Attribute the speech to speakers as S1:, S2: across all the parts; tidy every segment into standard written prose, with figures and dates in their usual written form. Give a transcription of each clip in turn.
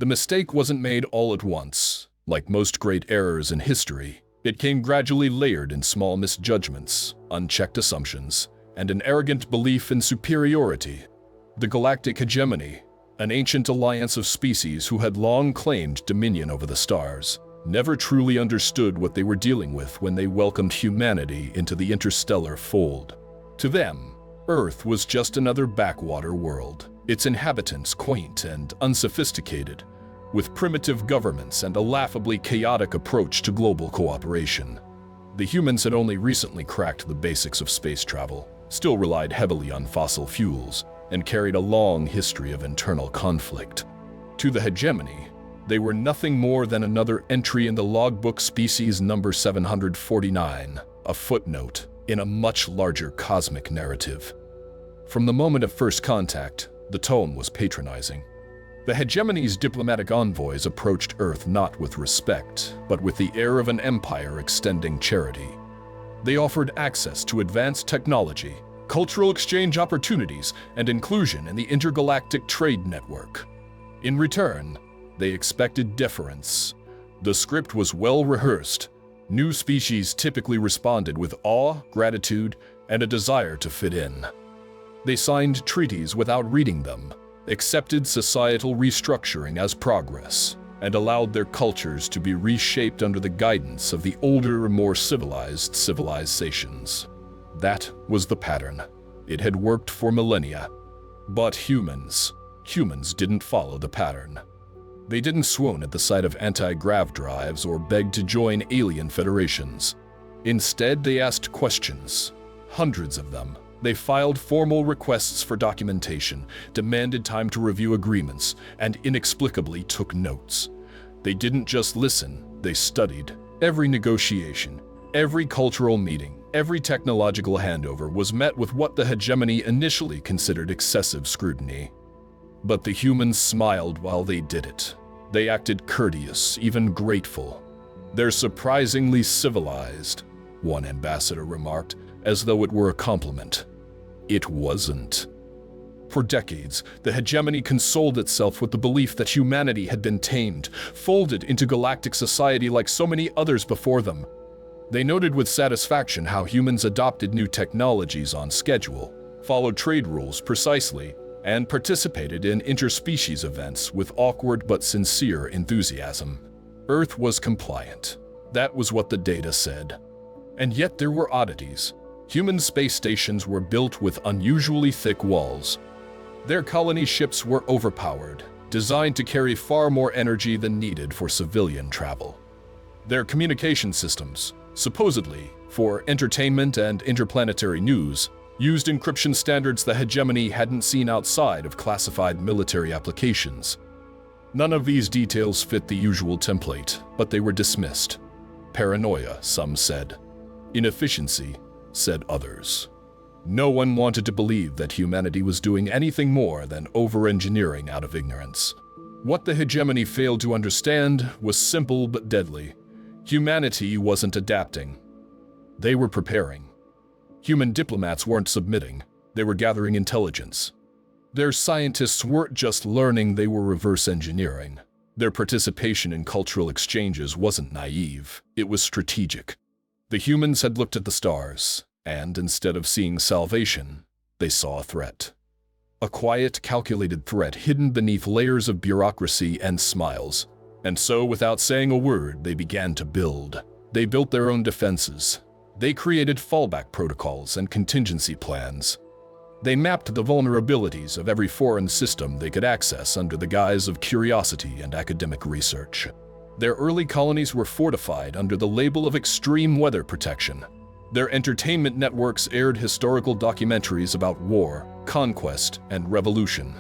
S1: The mistake wasn't made all at once. Like most great errors in history, it came gradually layered in small misjudgments, unchecked assumptions, and an arrogant belief in superiority. The galactic hegemony, an ancient alliance of species who had long claimed dominion over the stars, never truly understood what they were dealing with when they welcomed humanity into the interstellar fold. To them, Earth was just another backwater world, its inhabitants quaint and unsophisticated, with primitive governments and a laughably chaotic approach to global cooperation. The humans had only recently cracked the basics of space travel, still relied heavily on fossil fuels, and carried a long history of internal conflict. To the hegemony, they were nothing more than another entry in the logbook species number 749, a footnote in a much larger cosmic narrative. From the moment of first contact, the tone was patronizing. The hegemony's diplomatic envoys approached Earth not with respect, but with the air of an empire extending charity. They offered access to advanced technology, cultural exchange opportunities, and inclusion in the intergalactic trade network. In return, they expected deference. The script was well rehearsed. New species typically responded with awe, gratitude, and a desire to fit in. They signed treaties without reading them, accepted societal restructuring as progress, and allowed their cultures to be reshaped under the guidance of the older, more civilized civilizations. That was the pattern. It had worked for millennia. But humans didn't follow the pattern. They didn't swoon at the sight of anti-grav drives or beg to join alien federations. Instead, they asked questions, hundreds of them. They filed formal requests for documentation, demanded time to review agreements, and inexplicably took notes. They didn't just listen, they studied. Every negotiation, every cultural meeting, every technological handover was met with what the hegemony initially considered excessive scrutiny. But the humans smiled while they did it. They acted courteous, even grateful. "They're surprisingly civilized," one ambassador remarked, as though it were a compliment. It wasn't. For decades, the hegemony consoled itself with the belief that humanity had been tamed, folded into galactic society like so many others before them. They noted with satisfaction how humans adopted new technologies on schedule, followed trade rules precisely, and participated in interspecies events with awkward but sincere enthusiasm. Earth was compliant. That was what the data said. And yet there were oddities. Human space stations were built with unusually thick walls. Their colony ships were overpowered, designed to carry far more energy than needed for civilian travel. Their communication systems, supposedly for entertainment and interplanetary news, used encryption standards the hegemony hadn't seen outside of classified military applications. None of these details fit the usual template, but they were dismissed. Paranoia, some said. Inefficiency, said others. No one wanted to believe that humanity was doing anything more than over-engineering out of ignorance. What the hegemony failed to understand was simple but deadly. Humanity wasn't adapting. They were preparing. Human diplomats weren't submitting. They were gathering intelligence. Their scientists weren't just learning, they were reverse engineering. Their participation in cultural exchanges wasn't naive, it was strategic. The humans had looked at the stars, and instead of seeing salvation, they saw a threat. A quiet, calculated threat hidden beneath layers of bureaucracy and smiles. And so, without saying a word, they began to build. They built their own defenses. They created fallback protocols and contingency plans. They mapped the vulnerabilities of every foreign system they could access under the guise of curiosity and academic research. Their early colonies were fortified under the label of extreme weather protection. Their entertainment networks aired historical documentaries about war, conquest, and revolution.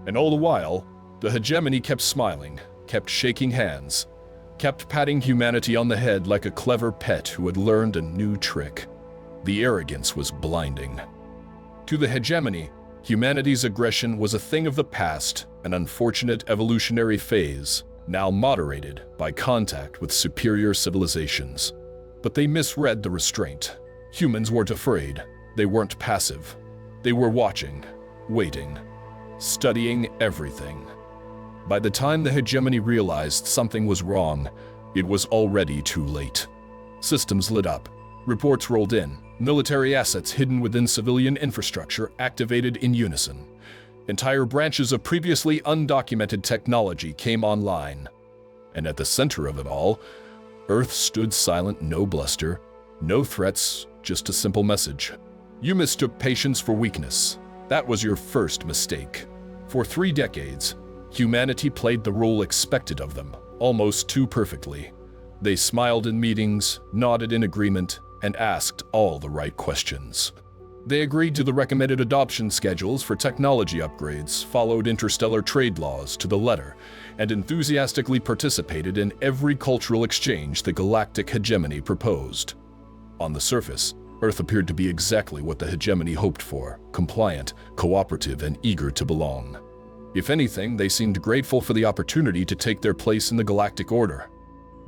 S1: And all the while, the hegemony kept smiling, kept shaking hands, kept patting humanity on the head like a clever pet who had learned a new trick. The arrogance was blinding. To the hegemony, humanity's aggression was a thing of the past, an unfortunate evolutionary phase, now moderated by contact with superior civilizations. But they misread the restraint. Humans weren't afraid. They weren't passive. They were watching, waiting, studying everything. By the time the hegemony realized something was wrong, it was already too late. Systems lit up. Reports rolled in. Military assets hidden within civilian infrastructure activated in unison. Entire branches of previously undocumented technology came online. And at the center of it all, Earth stood silent, no bluster, no threats, just a simple message. You mistook patience for weakness. That was your first mistake. For 3 decades, humanity played the role expected of them, almost too perfectly. They smiled in meetings, nodded in agreement, and asked all the right questions. They agreed to the recommended adoption schedules for technology upgrades, followed interstellar trade laws to the letter, and enthusiastically participated in every cultural exchange the galactic hegemony proposed. On the surface, Earth appeared to be exactly what the hegemony hoped for: compliant, cooperative, and eager to belong. If anything, they seemed grateful for the opportunity to take their place in the galactic order.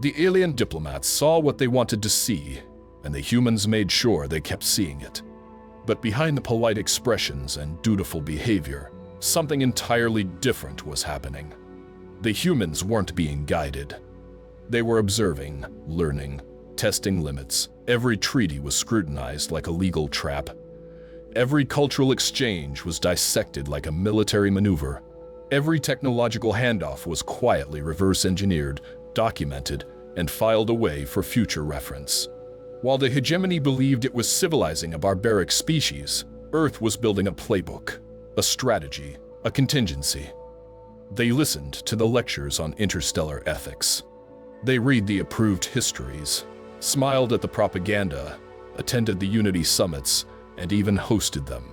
S1: The alien diplomats saw what they wanted to see, and the humans made sure they kept seeing it. But behind the polite expressions and dutiful behavior, something entirely different was happening. The humans weren't being guided. They were observing, learning, testing limits. Every treaty was scrutinized like a legal trap. Every cultural exchange was dissected like a military maneuver. Every technological handoff was quietly reverse-engineered, documented, and filed away for future reference. While the hegemony believed it was civilizing a barbaric species, Earth was building a playbook, a strategy, a contingency. They listened to the lectures on interstellar ethics. They read the approved histories, smiled at the propaganda, attended the Unity summits, and even hosted them.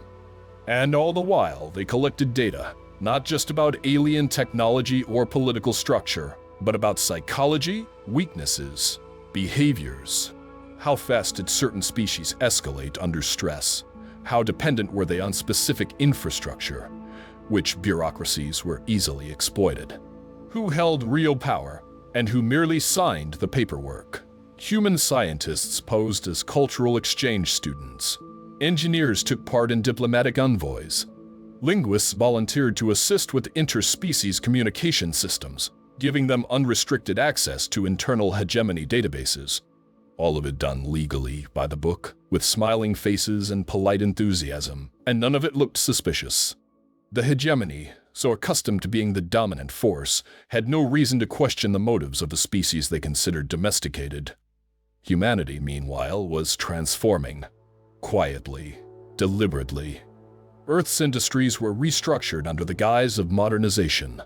S1: And all the while, they collected data, not just about alien technology or political structure, but about psychology, weaknesses, behaviors. How fast did certain species escalate under stress? How dependent were they on specific infrastructure? Which bureaucracies were easily exploited? Who held real power, and who merely signed the paperwork? Human scientists posed as cultural exchange students. Engineers took part in diplomatic envoys. Linguists volunteered to assist with interspecies communication systems, giving them unrestricted access to internal hegemony databases. All of it done legally, by the book, with smiling faces and polite enthusiasm, and none of it looked suspicious. The hegemony, so accustomed to being the dominant force, had no reason to question the motives of the species they considered domesticated. Humanity, meanwhile, was transforming. Quietly, deliberately. Earth's industries were restructured under the guise of modernization.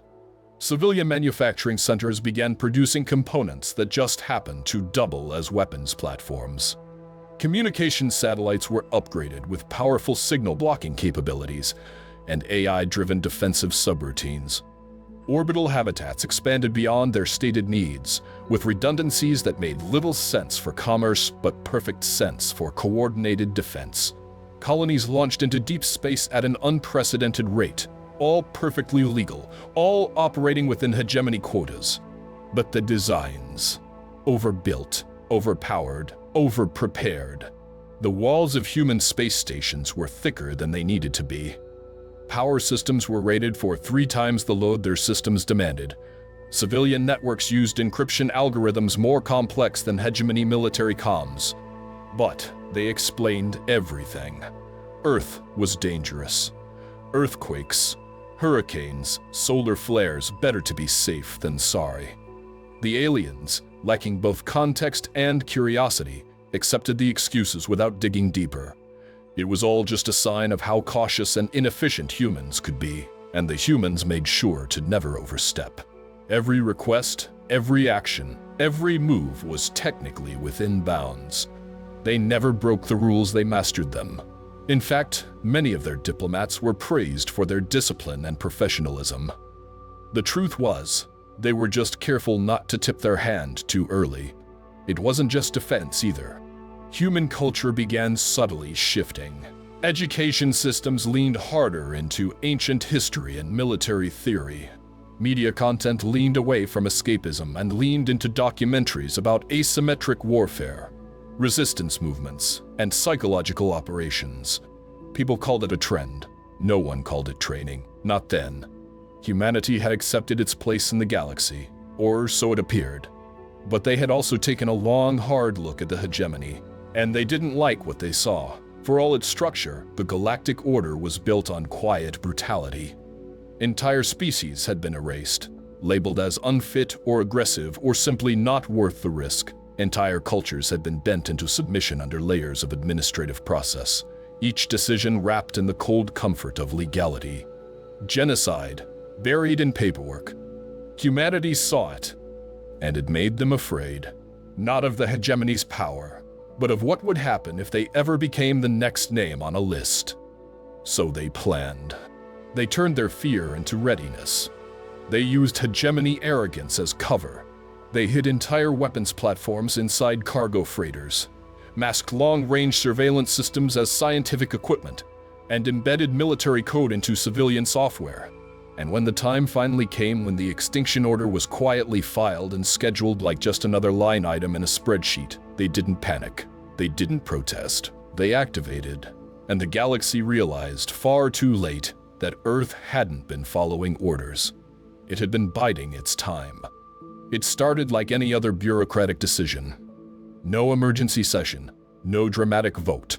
S1: Civilian manufacturing centers began producing components that just happened to double as weapons platforms. Communication satellites were upgraded with powerful signal blocking capabilities and AI-driven defensive subroutines. Orbital habitats expanded beyond their stated needs, with redundancies that made little sense for commerce but perfect sense for coordinated defense. Colonies launched into deep space at an unprecedented rate, all perfectly legal, all operating within hegemony quotas. But the designs, overbuilt, overpowered, overprepared. The walls of human space stations were thicker than they needed to be. Power systems were rated for 3 times the load their systems demanded. Civilian networks used encryption algorithms more complex than hegemony military comms. But they explained everything. Earth was dangerous. Earthquakes, hurricanes, solar flares, better to be safe than sorry. The aliens, lacking both context and curiosity, accepted the excuses without digging deeper. It was all just a sign of how cautious and inefficient humans could be, and the humans made sure to never overstep. Every request, every action, every move was technically within bounds. They never broke the rules, they mastered them. In fact, many of their diplomats were praised for their discipline and professionalism. The truth was, they were just careful not to tip their hand too early. It wasn't just defense either. Human culture began subtly shifting. Education systems leaned harder into ancient history and military theory. Media content leaned away from escapism and leaned into documentaries about asymmetric warfare, resistance movements, and psychological operations. People called it a trend. No one called it training. Not then. Humanity had accepted its place in the galaxy, or so it appeared. But they had also taken a long, hard look at the hegemony, and they didn't like what they saw. For all its structure, the galactic order was built on quiet brutality. Entire species had been erased, labeled as unfit or aggressive or simply not worth the risk. Entire cultures had been bent into submission under layers of administrative process, each decision wrapped in the cold comfort of legality. Genocide, buried in paperwork. Humanity saw it, and it made them afraid, not of the hegemony's power, but of what would happen if they ever became the next name on a list. So they planned. They turned their fear into readiness. They used hegemony arrogance as cover. They hid entire weapons platforms inside cargo freighters, masked long-range surveillance systems as scientific equipment, and embedded military code into civilian software. And when the time finally came when the extinction order was quietly filed and scheduled like just another line item in a spreadsheet, they didn't panic. They didn't protest. They activated. And the galaxy realized far too late that Earth hadn't been following orders. It had been biding its time. It started like any other bureaucratic decision. No emergency session, no dramatic vote,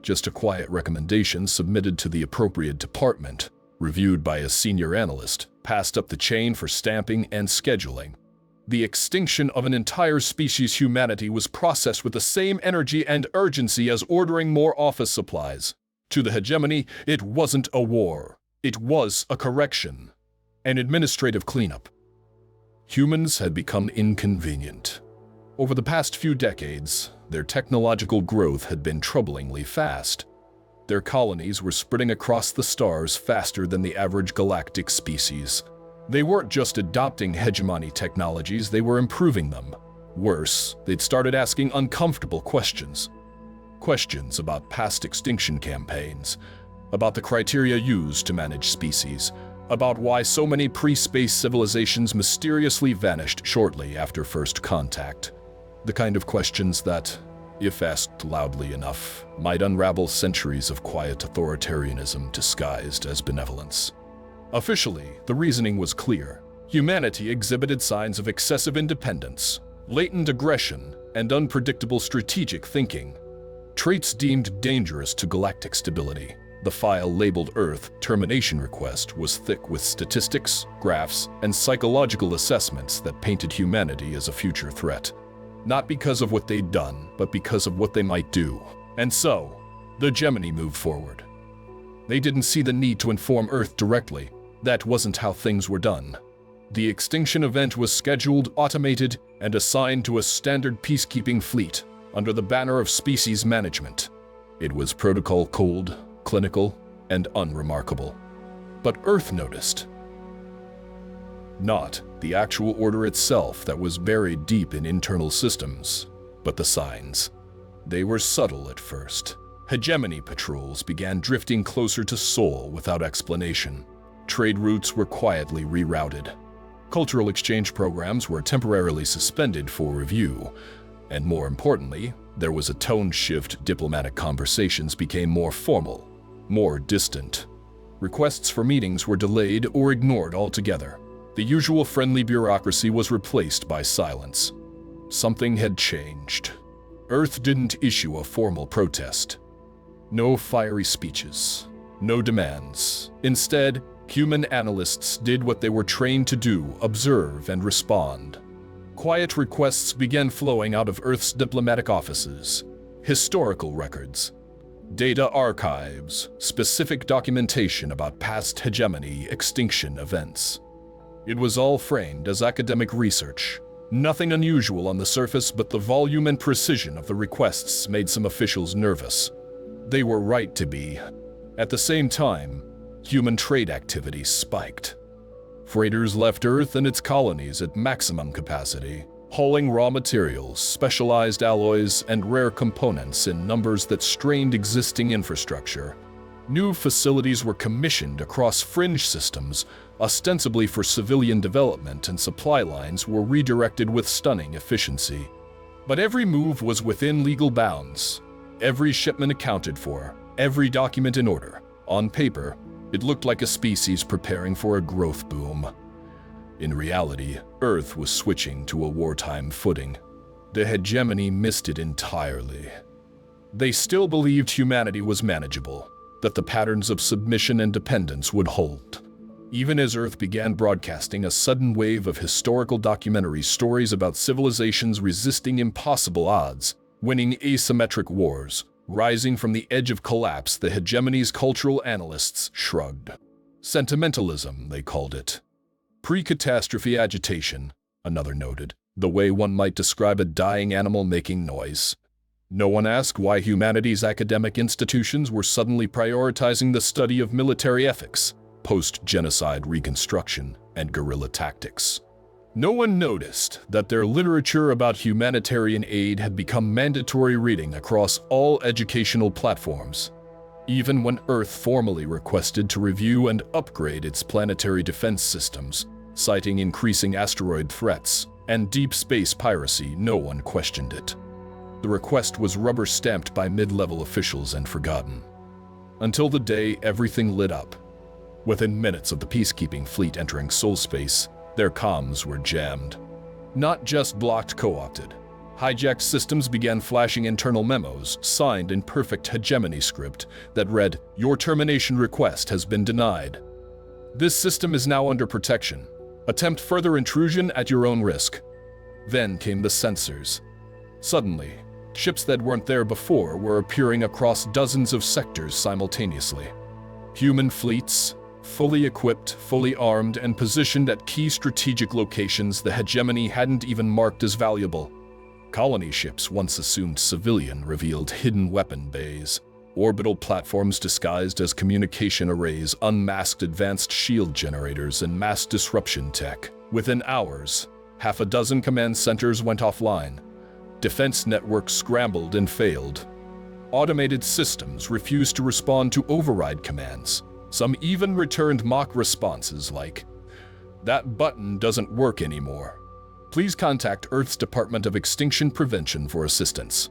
S1: just a quiet recommendation submitted to the appropriate department, reviewed by a senior analyst, passed up the chain for stamping and scheduling. The extinction of an entire species, humanity, was processed with the same energy and urgency as ordering more office supplies. To the hegemony, it wasn't a war. It was a correction, an administrative cleanup. Humans had become inconvenient. Over the past few decades, their technological growth had been troublingly fast. Their colonies were spreading across the stars faster than the average galactic species. They weren't just adopting hegemony technologies, they were improving them. Worse, they'd started asking uncomfortable questions. Questions about past extinction campaigns, about the criteria used to manage species, about why so many pre-space civilizations mysteriously vanished shortly after first contact. The kind of questions that, if asked loudly enough, might unravel centuries of quiet authoritarianism disguised as benevolence. Officially, the reasoning was clear. Humanity exhibited signs of excessive independence, latent aggression, and unpredictable strategic thinking, traits deemed dangerous to galactic stability. The file labeled Earth Termination Request was thick with statistics, graphs, and psychological assessments that painted humanity as a future threat. Not because of what they'd done, but because of what they might do. And so, the hegemony moved forward. They didn't see the need to inform Earth directly. That wasn't how things were done. The extinction event was scheduled, automated, and assigned to a standard peacekeeping fleet under the banner of species management. It was protocol cold, clinical, and unremarkable. But Earth noticed. Not the actual order itself that was buried deep in internal systems, but the signs. They were subtle at first. Hegemony patrols began drifting closer to Sol without explanation. Trade routes were quietly rerouted. Cultural exchange programs were temporarily suspended for review. And more importantly, there was a tone shift. Diplomatic conversations became more formal, more distant. Requests for meetings were delayed or ignored altogether. The usual friendly bureaucracy was replaced by silence. Something had changed. Earth didn't issue a formal protest. No fiery speeches, no demands. Instead, human analysts did what they were trained to do: observe and respond. Quiet requests began flowing out of Earth's diplomatic offices. Historical records, data archives, specific documentation about past hegemony extinction events. It was all framed as academic research. Nothing unusual on the surface, but the volume and precision of the requests made some officials nervous. They were right to be. At the same time, human trade activity spiked. Freighters left Earth and its colonies at maximum capacity, hauling raw materials, specialized alloys, and rare components in numbers that strained existing infrastructure. New facilities were commissioned across fringe systems, ostensibly for civilian development, and supply lines were redirected with stunning efficiency. But every move was within legal bounds. Every shipment accounted for, every document in order. On paper, It looked like a species preparing for a growth boom. In reality, Earth was switching to a wartime footing. The hegemony missed it entirely. They still believed humanity was manageable, that the patterns of submission and dependence would hold. Even as Earth began broadcasting a sudden wave of historical documentary stories about civilizations resisting impossible odds, winning asymmetric wars, rising from the edge of collapse, the hegemony's cultural analysts shrugged. Sentimentalism, they called it. Pre-catastrophe agitation, another noted, the way one might describe a dying animal making noise. No one asked why humanity's academic institutions were suddenly prioritizing the study of military ethics, post-genocide reconstruction, and guerrilla tactics. No one noticed that their literature about humanitarian aid had become mandatory reading across all educational platforms. Even when Earth formally requested to review and upgrade its planetary defense systems, citing increasing asteroid threats and deep space piracy, no one questioned it. The request was rubber-stamped by mid-level officials and forgotten. Until the day everything lit up. Within minutes of the peacekeeping fleet entering Sol space, their comms were jammed. Not just blocked, co-opted. Hijacked systems began flashing internal memos, signed in perfect hegemony script, that read, "Your termination request has been denied. This system is now under protection. Attempt further intrusion at your own risk." Then came the sensors. Suddenly, ships that weren't there before were appearing across dozens of sectors simultaneously. Human fleets, fully equipped, fully armed, and positioned at key strategic locations the hegemony hadn't even marked as valuable. Colony ships once assumed civilian revealed hidden weapon bays. Orbital platforms disguised as communication arrays unmasked advanced shield generators and mass disruption tech. Within hours, half a dozen command centers went offline. Defense networks scrambled and failed. Automated systems refused to respond to override commands. Some even returned mock responses like, "That button doesn't work anymore. Please contact Earth's Department of Extinction Prevention for assistance."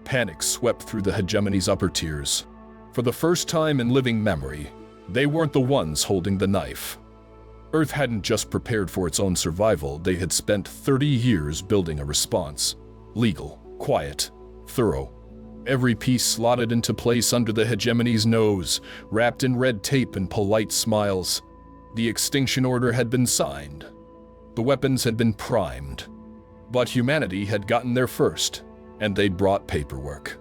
S1: Panic swept through the hegemony's upper tiers. For the first time in living memory, they weren't the ones holding the knife. Earth hadn't just prepared for its own survival, they had spent 30 years building a response. Legal, quiet, thorough. Every piece slotted into place under the hegemony's nose, wrapped in red tape and polite smiles. The extinction order had been signed. The weapons had been primed. But humanity had gotten there first, and they'd brought paperwork.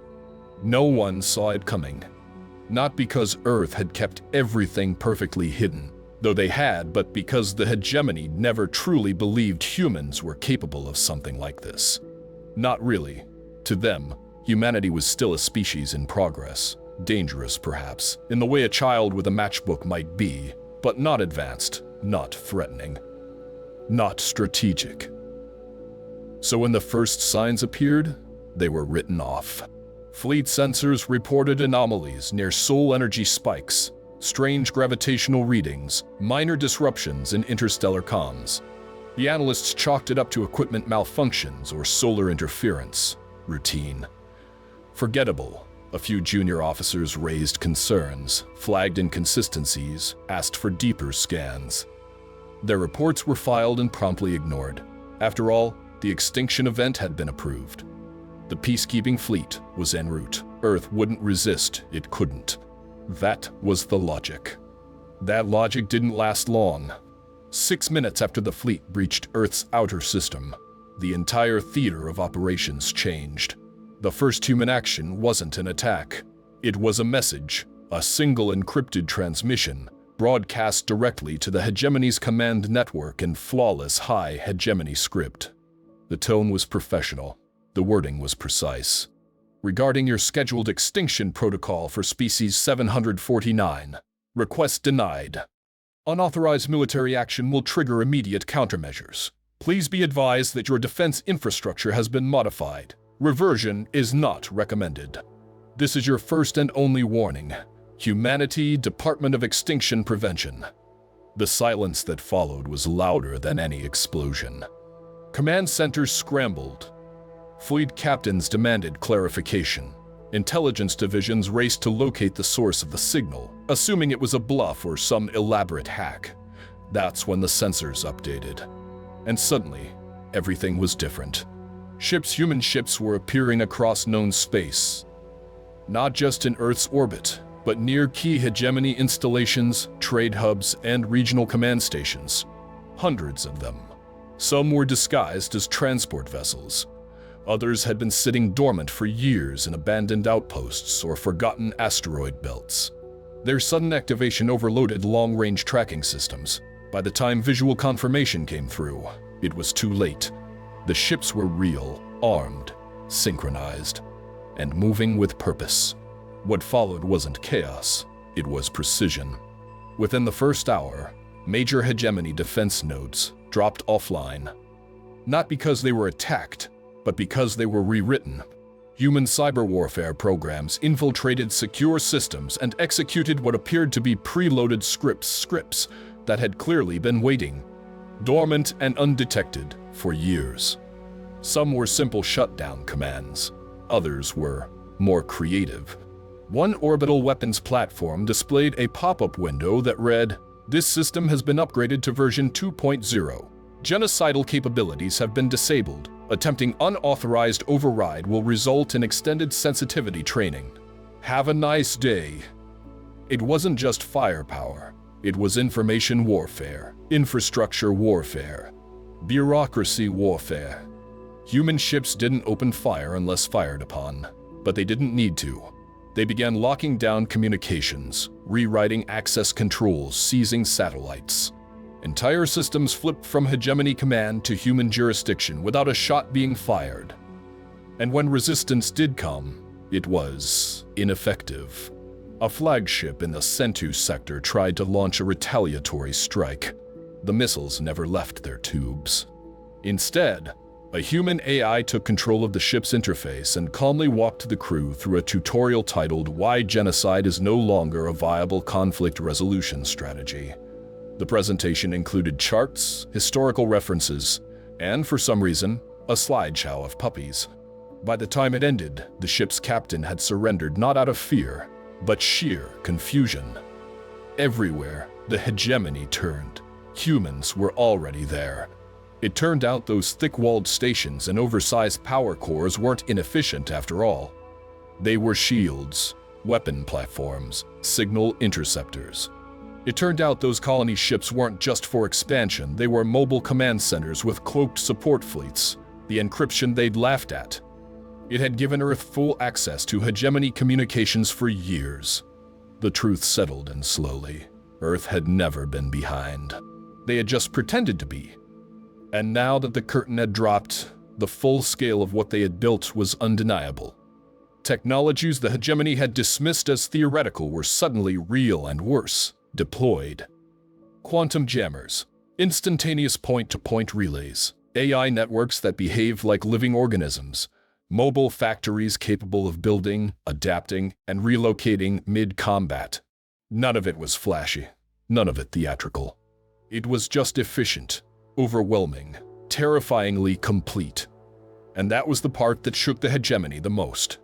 S1: No one saw it coming. Not because Earth had kept everything perfectly hidden, though they had, but because the hegemony never truly believed humans were capable of something like this. Not really. To them, humanity was still a species in progress, dangerous perhaps, in the way a child with a matchbook might be, but not advanced, not threatening, not strategic. So when the first signs appeared, they were written off. Fleet sensors reported anomalies near soul energy spikes, strange gravitational readings, minor disruptions in interstellar comms. The analysts chalked it up to equipment malfunctions or solar interference. Routine. Forgettable. A few junior officers raised concerns, flagged inconsistencies, asked for deeper scans. Their reports were filed and promptly ignored. After all, the extinction event had been approved. The peacekeeping fleet was en route. Earth wouldn't resist, it couldn't. That was the logic. That logic didn't last long. 6 minutes after the fleet breached Earth's outer system, the entire theater of operations changed. The first human action wasn't an attack. It was a message, a single encrypted transmission, broadcast directly to the hegemony's command network in flawless high hegemony script. The tone was professional. The wording was precise. Regarding your scheduled extinction protocol for species 749, request denied. Unauthorized military action will trigger immediate countermeasures. Please be advised that your defense infrastructure has been modified. Reversion is not recommended. This is your first and only warning. Humanity, Department of Extinction Prevention. The silence that followed was louder than any explosion. Command centers scrambled. Fleet captains demanded clarification. Intelligence divisions raced to locate the source of the signal, assuming it was a bluff or some elaborate hack. That's when the sensors updated. And suddenly, everything was different. Human ships were appearing across known space, not just in Earth's orbit, but near key hegemony installations, trade hubs, and regional command stations. Hundreds of them. Some were disguised as transport vessels. Others had been sitting dormant for years in abandoned outposts or forgotten asteroid belts. Their sudden activation overloaded long-range tracking systems. By the time visual confirmation came through, it was too late. The ships were real, armed, synchronized, and moving with purpose. What followed wasn't chaos, it was precision. Within the first hour, major hegemony defense nodes dropped offline. Not because they were attacked, but because they were rewritten. Human cyber warfare programs infiltrated secure systems and executed what appeared to be preloaded scripts that had clearly been waiting, dormant and undetected, for years. Some were simple shutdown commands. Others were more creative. One orbital weapons platform displayed a pop-up window that read, "This system has been upgraded to version 2.0. Genocidal capabilities have been disabled. Attempting unauthorized override will result in extended sensitivity training. Have a nice day." It wasn't just firepower. It was information warfare, infrastructure warfare, bureaucracy warfare. Human ships didn't open fire unless fired upon, but they didn't need to. They began locking down communications, rewriting access controls, seizing satellites. Entire systems flipped from hegemony command to human jurisdiction without a shot being fired. And when resistance did come, it was ineffective. A flagship in the Sentu sector tried to launch a retaliatory strike. The missiles never left their tubes. Instead, a human AI took control of the ship's interface and calmly walked the crew through a tutorial titled "Why Genocide is No Longer a Viable Conflict Resolution Strategy." The presentation included charts, historical references, and, for some reason, a slideshow of puppies. By the time it ended, the ship's captain had surrendered not out of fear, but sheer confusion. Everywhere the hegemony turned, humans were already there. It turned out those thick-walled stations and oversized power cores weren't inefficient after all. They were shields, weapon platforms, signal interceptors. It turned out those colony ships weren't just for expansion, they were mobile command centers with cloaked support fleets, the encryption they'd laughed at. It had given Earth full access to hegemony communications for years. The truth settled in slowly. Earth had never been behind. They had just pretended to be. And now that the curtain had dropped, the full scale of what they had built was undeniable. Technologies the hegemony had dismissed as theoretical were suddenly real and worse, deployed. Quantum jammers, instantaneous point-to-point relays, AI networks that behave like living organisms, mobile factories capable of building, adapting, and relocating mid-combat. None of it was flashy, none of it theatrical. It was just efficient, overwhelming, terrifyingly complete. And that was the part that shook the hegemony the most.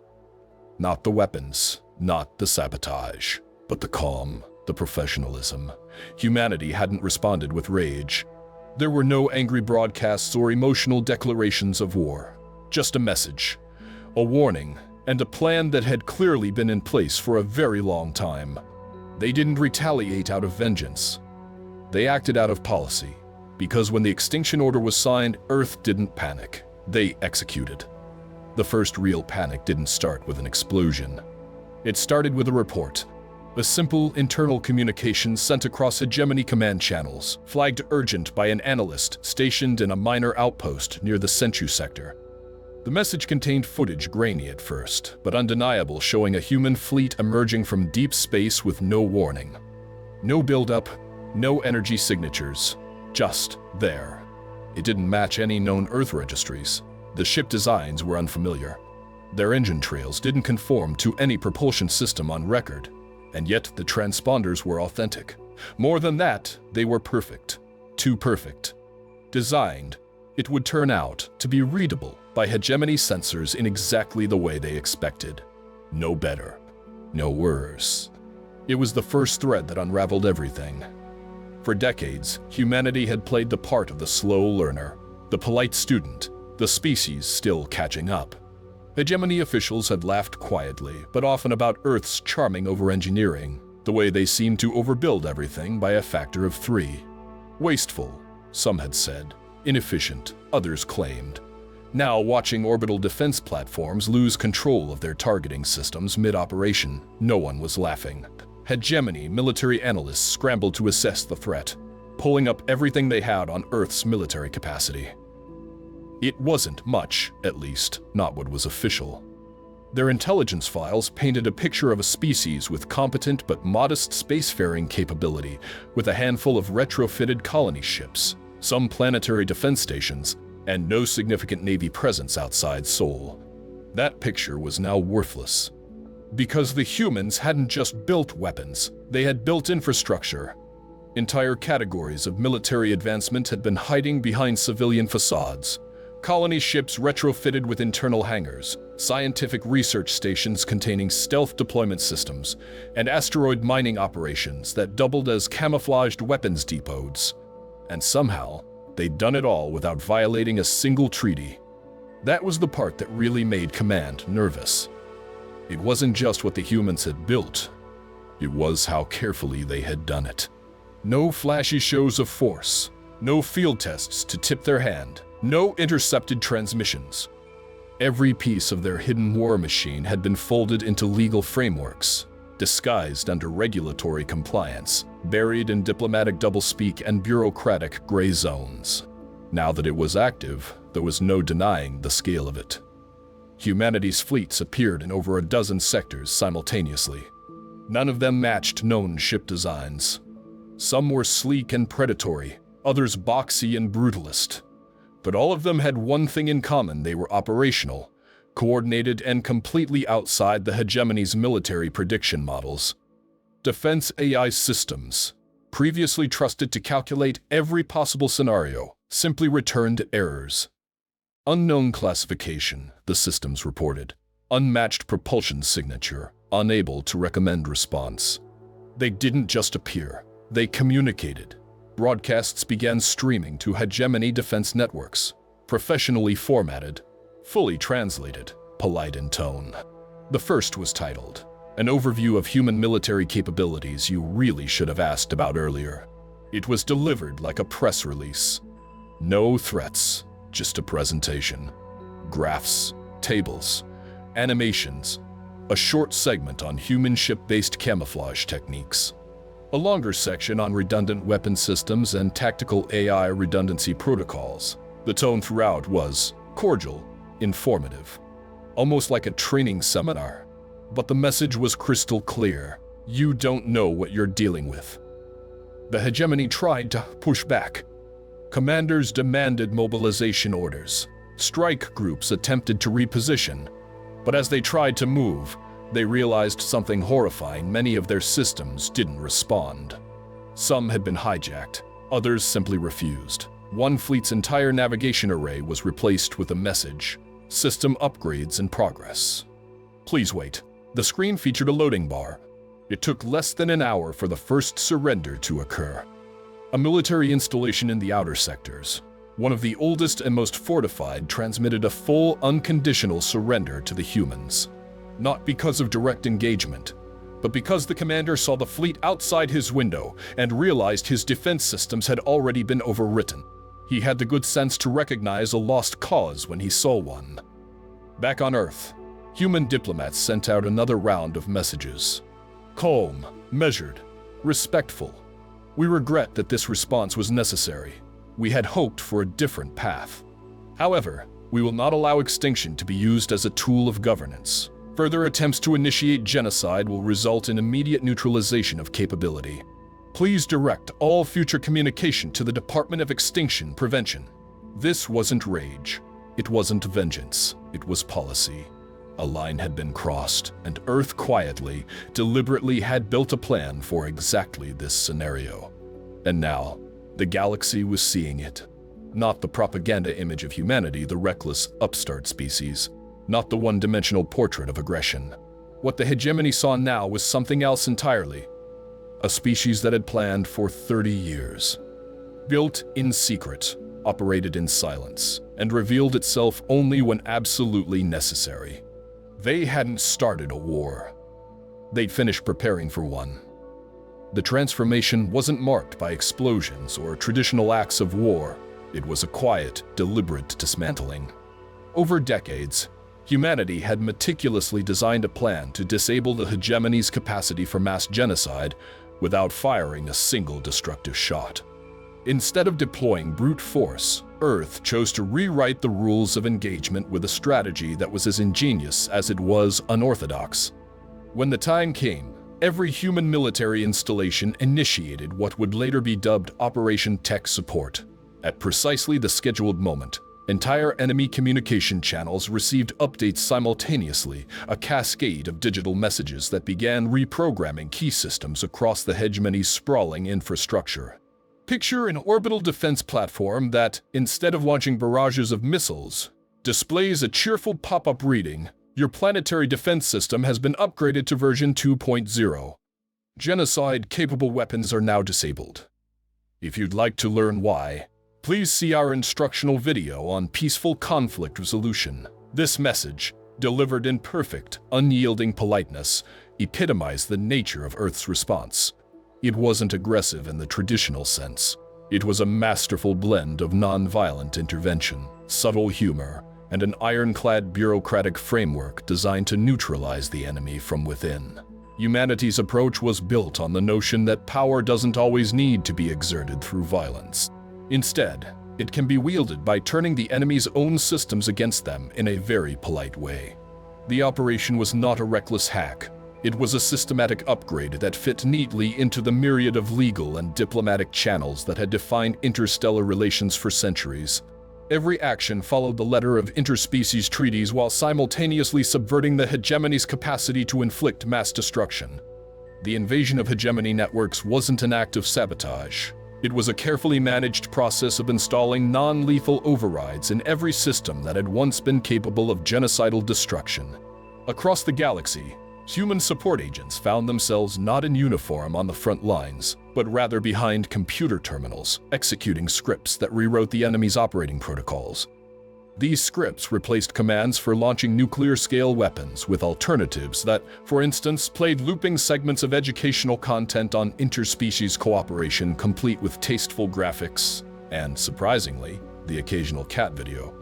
S1: Not the weapons, not the sabotage, but the calm, the professionalism. Humanity hadn't responded with rage. There were no angry broadcasts or emotional declarations of war. Just a message, a warning, and a plan that had clearly been in place for a very long time. They didn't retaliate out of vengeance. They acted out of policy, because when the extinction order was signed, Earth didn't panic. They executed. The first real panic didn't start with an explosion. It started with a report. A simple internal communication sent across hegemony command channels, flagged urgent by an analyst stationed in a minor outpost near the Sentu sector. The message contained footage grainy at first, but undeniable, showing a human fleet emerging from deep space with no warning. No buildup, no energy signatures, just there. It didn't match any known Earth registries. The ship designs were unfamiliar. Their engine trails didn't conform to any propulsion system on record, and yet the transponders were authentic. More than that, they were perfect. Too perfect. Designed, it would turn out to be readable by hegemony sensors in exactly the way they expected. No better. No worse. It was the first thread that unraveled everything. For decades, humanity had played the part of the slow learner, the polite student, the species still catching up. Hegemony officials had laughed quietly, but often about Earth's charming over-engineering, the way they seemed to overbuild everything by a factor of 3. Wasteful, some had said. Inefficient, others claimed. Now, watching orbital defense platforms lose control of their targeting systems mid-operation, no one was laughing. Hegemony military analysts scrambled to assess the threat, pulling up everything they had on Earth's military capacity. It wasn't much, at least, not what was official. Their intelligence files painted a picture of a species with competent but modest spacefaring capability, with a handful of retrofitted colony ships, some planetary defense stations, and no significant Navy presence outside Sol. That picture was now worthless. Because the humans hadn't just built weapons, they had built infrastructure. Entire categories of military advancement had been hiding behind civilian facades. Colony ships retrofitted with internal hangars, scientific research stations containing stealth deployment systems, and asteroid mining operations that doubled as camouflaged weapons depots. And somehow, they'd done it all without violating a single treaty. That was the part that really made Command nervous. It wasn't just what the humans had built. It was how carefully they had done it. No flashy shows of force, no field tests to tip their hand, no intercepted transmissions. Every piece of their hidden war machine had been folded into legal frameworks, disguised under regulatory compliance, buried in diplomatic doublespeak and bureaucratic gray zones. Now that it was active, there was no denying the scale of it. Humanity's fleets appeared in over a dozen sectors simultaneously. None of them matched known ship designs. Some were sleek and predatory, others boxy and brutalist. But all of them had one thing in common: they were operational, coordinated, and completely outside the hegemony's military prediction models. Defense AI systems, previously trusted to calculate every possible scenario, simply returned errors. Unknown classification, the systems reported. Unmatched propulsion signature, unable to recommend response. They didn't just appear, they communicated. Broadcasts began streaming to hegemony defense networks, professionally formatted, fully translated, polite in tone. The first was titled, "An Overview of Human Military Capabilities You Really Should Have Asked About Earlier." It was delivered like a press release. No threats, just a presentation. Graphs, tables, animations, a short segment on human ship-based camouflage techniques. A longer section on redundant weapon systems and tactical AI redundancy protocols. The tone throughout was cordial, informative, almost like a training seminar. But the message was crystal clear: you don't know what you're dealing with. The hegemony tried to push back. Commanders demanded mobilization orders. Strike groups attempted to reposition. But as they tried to move, they realized something horrifying: many of their systems didn't respond. Some had been hijacked, others simply refused. One fleet's entire navigation array was replaced with a message: system upgrades in progress. Please wait. The screen featured a loading bar. It took less than an hour for the first surrender to occur. A military installation in the outer sectors, one of the oldest and most fortified, transmitted a full, unconditional surrender to the humans. Not because of direct engagement, but because the commander saw the fleet outside his window and realized his defense systems had already been overwritten. He had the good sense to recognize a lost cause when he saw one. Back on Earth, human diplomats sent out another round of messages. Calm, measured, respectful. We regret that this response was necessary. We had hoped for a different path. However, we will not allow extinction to be used as a tool of governance. Further attempts to initiate genocide will result in immediate neutralization of capability. Please direct all future communication to the Department of Extinction Prevention. This wasn't rage. It wasn't vengeance. It was policy. A line had been crossed, and Earth quietly, deliberately had built a plan for exactly this scenario. And now, the galaxy was seeing it. Not the propaganda image of humanity, the reckless, upstart species. Not the one-dimensional portrait of aggression. What the hegemony saw now was something else entirely. A species that had planned for 30 years. Built in secret, operated in silence, and revealed itself only when absolutely necessary. They hadn't started a war. They'd finished preparing for one. The transformation wasn't marked by explosions or traditional acts of war. It was a quiet, deliberate dismantling. Over decades, humanity had meticulously designed a plan to disable the hegemony's capacity for mass genocide without firing a single destructive shot. Instead of deploying brute force, Earth chose to rewrite the rules of engagement with a strategy that was as ingenious as it was unorthodox. When the time came, every human military installation initiated what would later be dubbed Operation Tech Support. At precisely the scheduled moment, entire enemy communication channels received updates simultaneously, a cascade of digital messages that began reprogramming key systems across the hegemony's sprawling infrastructure. Picture an orbital defense platform that, instead of launching barrages of missiles, displays a cheerful pop-up reading, "Your planetary defense system has been upgraded to version 2.0. Genocide-capable weapons are now disabled." If you'd like to learn why, please see our instructional video on peaceful conflict resolution. This message, delivered in perfect, unyielding politeness, epitomized the nature of Earth's response. It wasn't aggressive in the traditional sense. It was a masterful blend of non-violent intervention, subtle humor, and an ironclad bureaucratic framework designed to neutralize the enemy from within. Humanity's approach was built on the notion that power doesn't always need to be exerted through violence. Instead, it can be wielded by turning the enemy's own systems against them in a very polite way. The operation was not a reckless hack. It was a systematic upgrade that fit neatly into the myriad of legal and diplomatic channels that had defined interstellar relations for centuries. Every action followed the letter of interspecies treaties while simultaneously subverting the hegemony's capacity to inflict mass destruction. The invasion of hegemony networks wasn't an act of sabotage. It was a carefully managed process of installing non-lethal overrides in every system that had once been capable of genocidal destruction. Across the galaxy, human support agents found themselves not in uniform on the front lines, but rather behind computer terminals, executing scripts that rewrote the enemy's operating protocols. These scripts replaced commands for launching nuclear-scale weapons with alternatives that, for instance, played looping segments of educational content on interspecies cooperation complete with tasteful graphics and, surprisingly, the occasional cat video.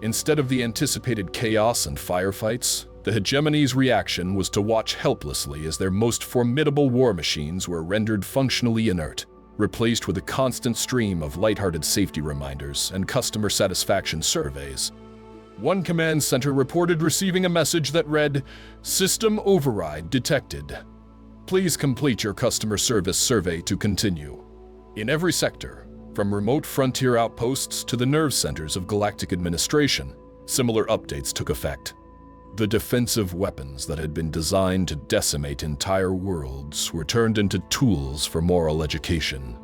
S1: Instead of the anticipated chaos and firefights, the hegemony's reaction was to watch helplessly as their most formidable war machines were rendered functionally inert, replaced with a constant stream of lighthearted safety reminders and customer satisfaction surveys. One command center reported receiving a message that read, "System override detected. Please complete your customer service survey to continue." In every sector, from remote frontier outposts to the nerve centers of galactic administration, similar updates took effect. The defensive weapons that had been designed to decimate entire worlds were turned into tools for moral education.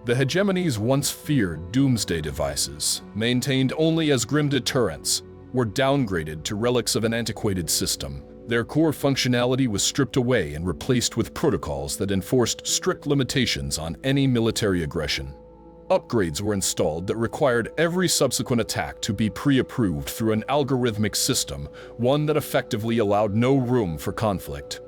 S1: The hegemony's once feared doomsday devices, maintained only as grim deterrents, were downgraded to relics of an antiquated system. Their core functionality was stripped away and replaced with protocols that enforced strict limitations on any military aggression. Upgrades were installed that required every subsequent attack to be pre-approved through an algorithmic system, one that effectively allowed no room for conflict.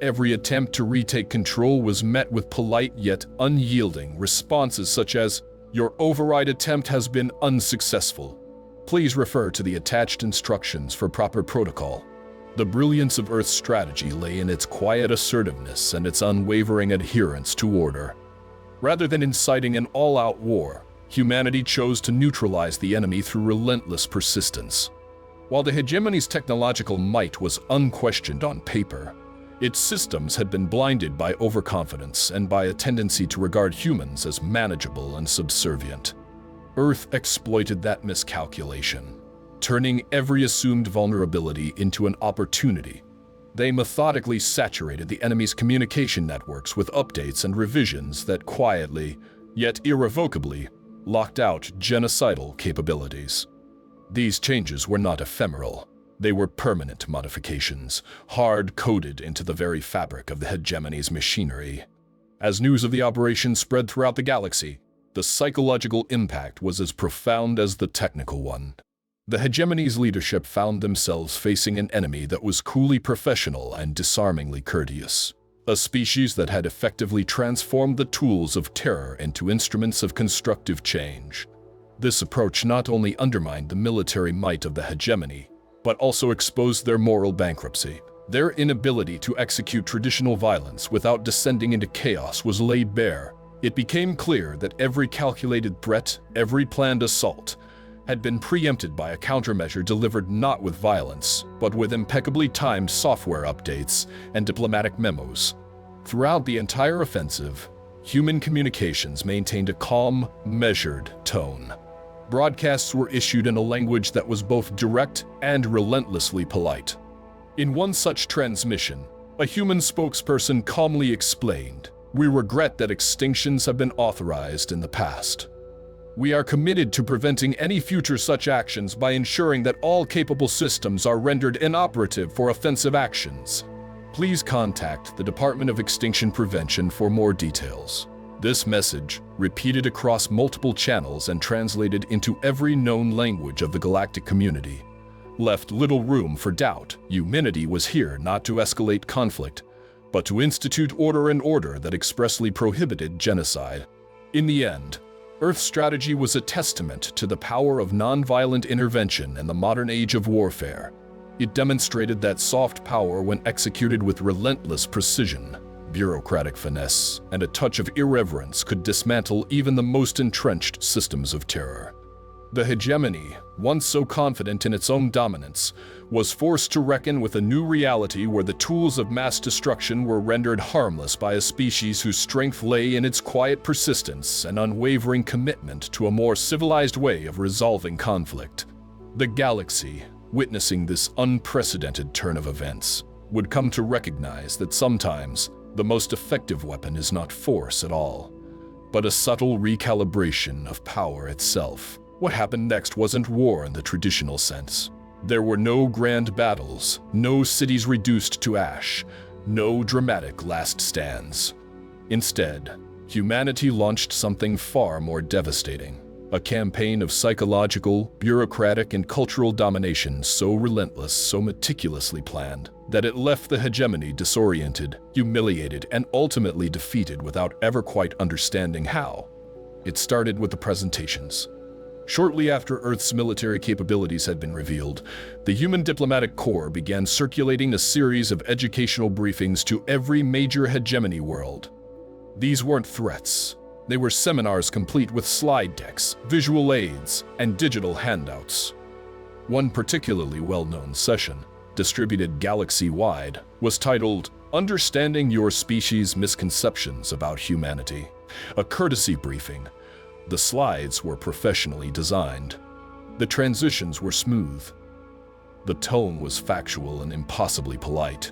S1: Every attempt to retake control was met with polite yet unyielding responses such as, "Your override attempt has been unsuccessful. Please refer to the attached instructions for proper protocol." The brilliance of Earth's strategy lay in its quiet assertiveness and its unwavering adherence to order. Rather than inciting an all-out war, humanity chose to neutralize the enemy through relentless persistence. While the hegemony's technological might was unquestioned on paper, its systems had been blinded by overconfidence and by a tendency to regard humans as manageable and subservient. Earth exploited that miscalculation, turning every assumed vulnerability into an opportunity. They methodically saturated the enemy's communication networks with updates and revisions that quietly, yet irrevocably, locked out genocidal capabilities. These changes were not ephemeral. They were permanent modifications, hard-coded into the very fabric of the hegemony's machinery. As news of the operation spread throughout the galaxy, the psychological impact was as profound as the technical one. The hegemony's leadership found themselves facing an enemy that was coolly professional and disarmingly courteous. A species that had effectively transformed the tools of terror into instruments of constructive change. This approach not only undermined the military might of the hegemony, but also exposed their moral bankruptcy. Their inability to execute traditional violence without descending into chaos was laid bare. It became clear that every calculated threat, every planned assault, had been preempted by a countermeasure delivered not with violence, but with impeccably timed software updates and diplomatic memos. Throughout the entire offensive, human communications maintained a calm, measured tone. Broadcasts were issued in a language that was both direct and relentlessly polite. In one such transmission, a human spokesperson calmly explained, "We regret that extinctions have been authorized in the past. We are committed to preventing any future such actions by ensuring that all capable systems are rendered inoperative for offensive actions. Please contact the Department of Extinction Prevention for more details." This message, repeated across multiple channels and translated into every known language of the galactic community, left little room for doubt. Humanity was here not to escalate conflict, but to institute order, and order that expressly prohibited genocide. In the end, Earth's strategy was a testament to the power of nonviolent intervention in the modern age of warfare. It demonstrated that soft power, when executed with relentless precision, bureaucratic finesse, and a touch of irreverence, could dismantle even the most entrenched systems of terror. The hegemony, once so confident in its own dominance, was forced to reckon with a new reality where the tools of mass destruction were rendered harmless by a species whose strength lay in its quiet persistence and unwavering commitment to a more civilized way of resolving conflict. The galaxy, witnessing this unprecedented turn of events, would come to recognize that sometimes the most effective weapon is not force at all, but a subtle recalibration of power itself. What happened next wasn't war in the traditional sense. There were no grand battles, no cities reduced to ash, no dramatic last stands. Instead, humanity launched something far more devastating. A campaign of psychological, bureaucratic, and cultural domination so relentless, so meticulously planned, that it left the hegemony disoriented, humiliated, and ultimately defeated without ever quite understanding how. It started with the presentations. Shortly after Earth's military capabilities had been revealed, the Human Diplomatic Corps began circulating a series of educational briefings to every major hegemony world. These weren't threats. They were seminars complete with slide decks, visual aids, and digital handouts. One particularly well-known session, distributed galaxy-wide, was titled "Understanding Your Species' Misconceptions About Humanity," a courtesy briefing. The slides were professionally designed. The transitions were smooth. The tone was factual and impossibly polite.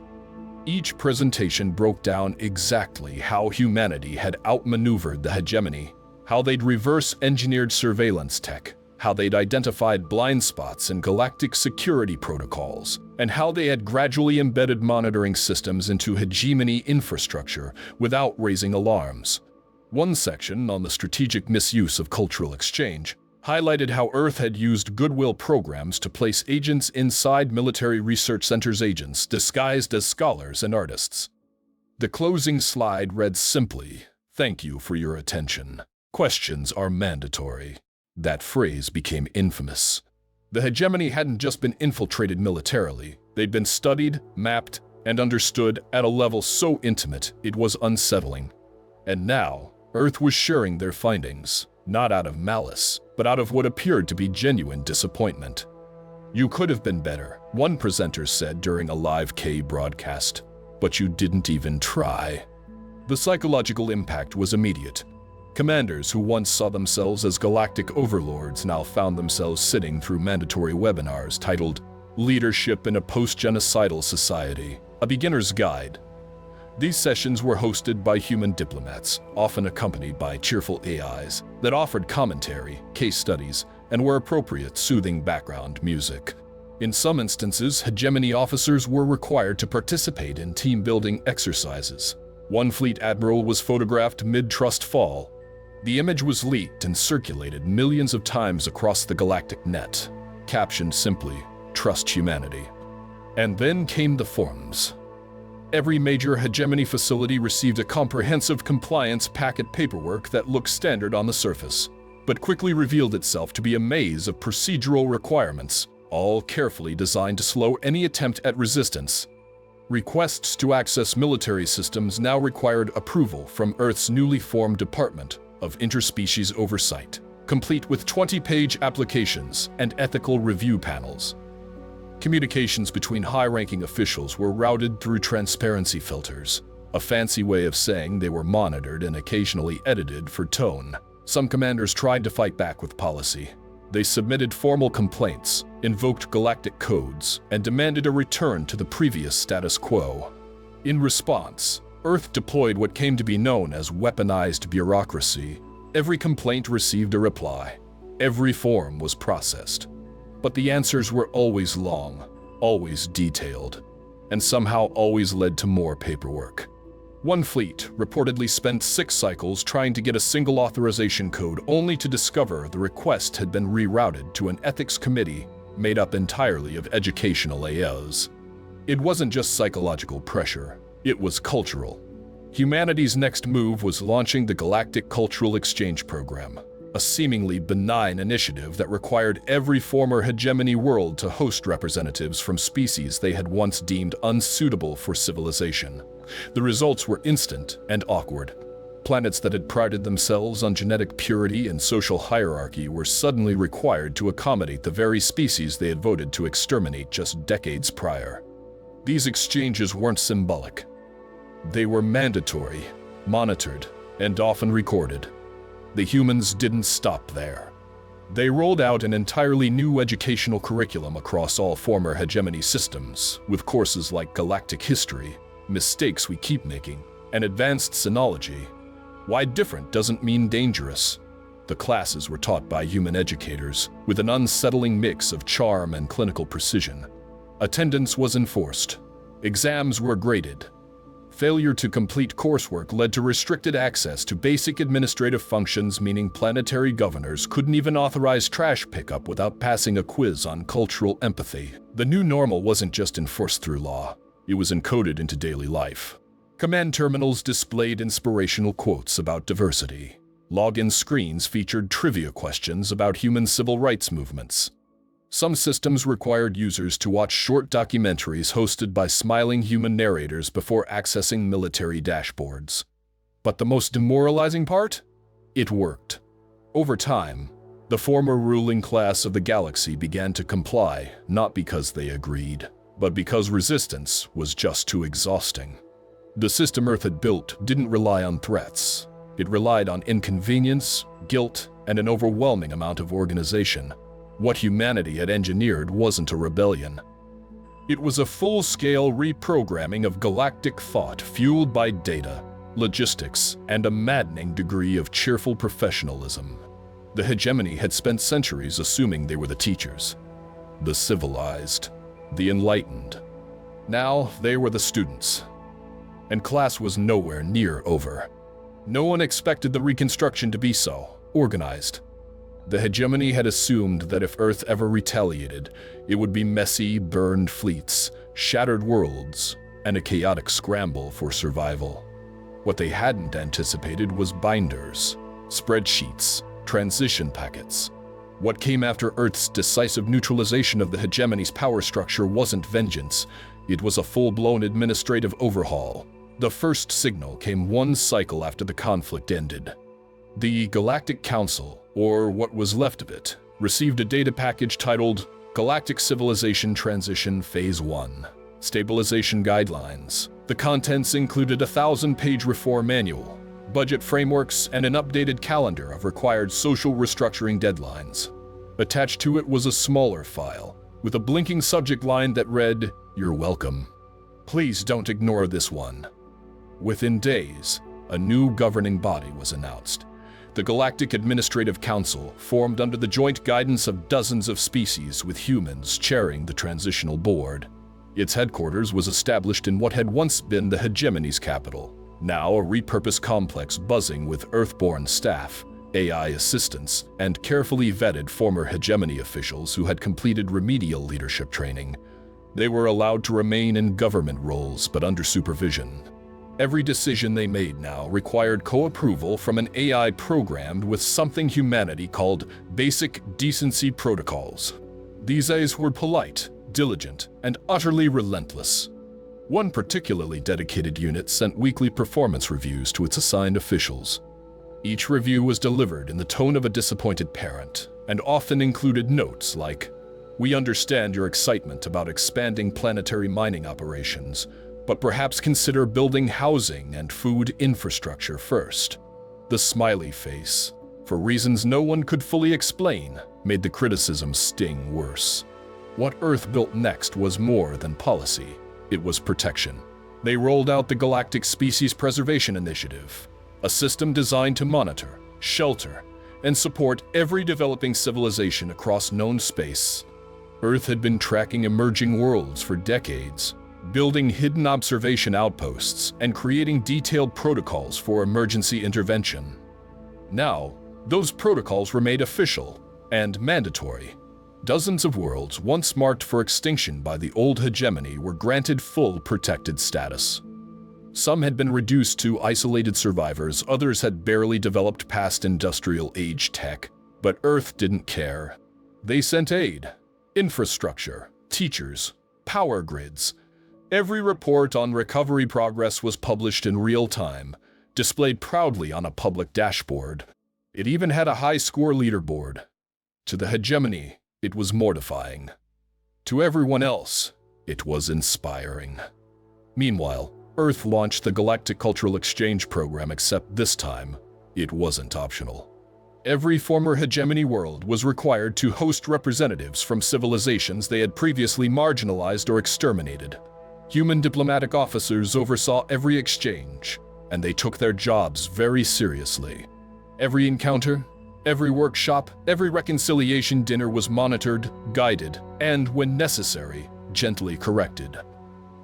S1: Each presentation broke down exactly how humanity had outmaneuvered the hegemony, how they'd reverse-engineered surveillance tech, how they'd identified blind spots in galactic security protocols, and how they had gradually embedded monitoring systems into hegemony infrastructure without raising alarms. One section on the strategic misuse of cultural exchange highlighted how Earth had used goodwill programs to place agents inside military research centers, agents disguised as scholars and artists. The closing slide read simply, "Thank you for your attention. Questions are mandatory." That phrase became infamous. The hegemony hadn't just been infiltrated militarily, they'd been studied, mapped, and understood at a level so intimate it was unsettling. And now, Earth was sharing their findings, not out of malice, but out of what appeared to be genuine disappointment. "You could have been better," one presenter said during a live K broadcast, "but you didn't even try." The psychological impact was immediate. Commanders who once saw themselves as galactic overlords now found themselves sitting through mandatory webinars titled "Leadership in a Post-Genocidal Society, a Beginner's Guide." These sessions were hosted by human diplomats, often accompanied by cheerful AIs that offered commentary, case studies, and where appropriate, soothing background music. In some instances, hegemony officers were required to participate in team-building exercises. One fleet admiral was photographed mid-trust fall. The image was leaked and circulated millions of times across the galactic net, captioned simply, "Trust humanity." And then came the forms. Every major hegemony facility received a comprehensive compliance packet paperwork that looked standard on the surface, but quickly revealed itself to be a maze of procedural requirements, all carefully designed to slow any attempt at resistance. Requests to access military systems now required approval from Earth's newly formed Department of Interspecies Oversight, complete with 20-page applications and ethical review panels. Communications between high-ranking officials were routed through transparency filters, a fancy way of saying they were monitored and occasionally edited for tone. Some commanders tried to fight back with policy. They submitted formal complaints, invoked galactic codes, and demanded a return to the previous status quo. In response, Earth deployed what came to be known as weaponized bureaucracy. Every complaint received a reply. Every form was processed. But the answers were always long, always detailed, and somehow always led to more paperwork. One fleet reportedly spent 6 cycles trying to get a single authorization code only to discover the request had been rerouted to an ethics committee made up entirely of educational AOs. It wasn't just psychological pressure, it was cultural. Humanity's next move was launching the Galactic Cultural Exchange Program, a seemingly benign initiative that required every former hegemony world to host representatives from species they had once deemed unsuitable for civilization. The results were instant and awkward. Planets that had prided themselves on genetic purity and social hierarchy were suddenly required to accommodate the very species they had voted to exterminate just decades prior. These exchanges weren't symbolic. They were mandatory, monitored, and often recorded. The humans didn't stop there. They rolled out an entirely new educational curriculum across all former hegemony systems, with courses like Galactic History, Mistakes We Keep Making, and Advanced Sinology. Why different doesn't mean dangerous. The classes were taught by human educators, with an unsettling mix of charm and clinical precision. Attendance was enforced. Exams were graded. Failure to complete coursework led to restricted access to basic administrative functions, meaning planetary governors couldn't even authorize trash pickup without passing a quiz on cultural empathy. The new normal wasn't just enforced through law, it was encoded into daily life. Command terminals displayed inspirational quotes about diversity. Login screens featured trivia questions about human civil rights movements. Some systems required users to watch short documentaries hosted by smiling human narrators before accessing military dashboards. But the most demoralizing part? It worked. Over time, the former ruling class of the galaxy began to comply, not because they agreed, but because resistance was just too exhausting. The system Earth had built didn't rely on threats. It relied on inconvenience, guilt, and an overwhelming amount of organization. What humanity had engineered wasn't a rebellion. It was a full-scale reprogramming of galactic thought fueled by data, logistics, and a maddening degree of cheerful professionalism. The hegemony had spent centuries assuming they were the teachers, the civilized, the enlightened. Now they were the students. And class was nowhere near over. No one expected the reconstruction to be so organized. The hegemony had assumed that if Earth ever retaliated, it would be messy, burned fleets, shattered worlds, and a chaotic scramble for survival. What they hadn't anticipated was binders, spreadsheets, transition packets. What came after Earth's decisive neutralization of the hegemony's power structure wasn't vengeance, it was a full-blown administrative overhaul. The first signal came one cycle after the conflict ended. The Galactic Council, or what was left of it, received a data package titled Galactic Civilization Transition Phase 1, Stabilization Guidelines. The contents included a 1,000-page reform manual, budget frameworks, and an updated calendar of required social restructuring deadlines. Attached to it was a smaller file, with a blinking subject line that read, "You're welcome. Please don't ignore this one." Within days, a new governing body was announced. the Galactic Administrative Council formed under the joint guidance of dozens of species, with humans chairing the transitional board. Its headquarters was established in what had once been the hegemony's capital, now a repurposed complex buzzing with Earthborn staff, AI assistants, and carefully vetted former hegemony officials who had completed remedial leadership training. They were allowed to remain in government roles, but under supervision. Every decision they made now required co-approval from an AI programmed with something humanity called basic decency protocols. These AIs were polite, diligent, and utterly relentless. One particularly dedicated unit sent weekly performance reviews to its assigned officials. Each review was delivered in the tone of a disappointed parent, and often included notes like, "We understand your excitement about expanding planetary mining operations, but perhaps consider building housing and food infrastructure first." The smiley face, for reasons no one could fully explain, made the criticism sting worse. What Earth built next was more than policy. It was protection. They rolled out the Galactic Species Preservation Initiative, a system designed to monitor, shelter, and support every developing civilization across known space. Earth had been tracking emerging worlds for decades, building hidden observation outposts and creating detailed protocols for emergency intervention. Now, those protocols were made official and mandatory. Dozens of worlds once marked for extinction by the old hegemony were granted full protected status. Some had been reduced to isolated survivors, others had barely developed past industrial age tech, but Earth didn't care. They sent aid, infrastructure, teachers, power grids. Every report on recovery progress was published in real time, displayed proudly on a public dashboard. It even had a high-score leaderboard. To the hegemony, it was mortifying. To everyone else, it was inspiring. Meanwhile, Earth launched the Galactic Cultural Exchange Program, except this time, it wasn't optional. Every former hegemony world was required to host representatives from civilizations they had previously marginalized or exterminated. Human diplomatic officers oversaw every exchange, and they took their jobs very seriously. Every encounter, every workshop, every reconciliation dinner was monitored, guided, and, when necessary, gently corrected.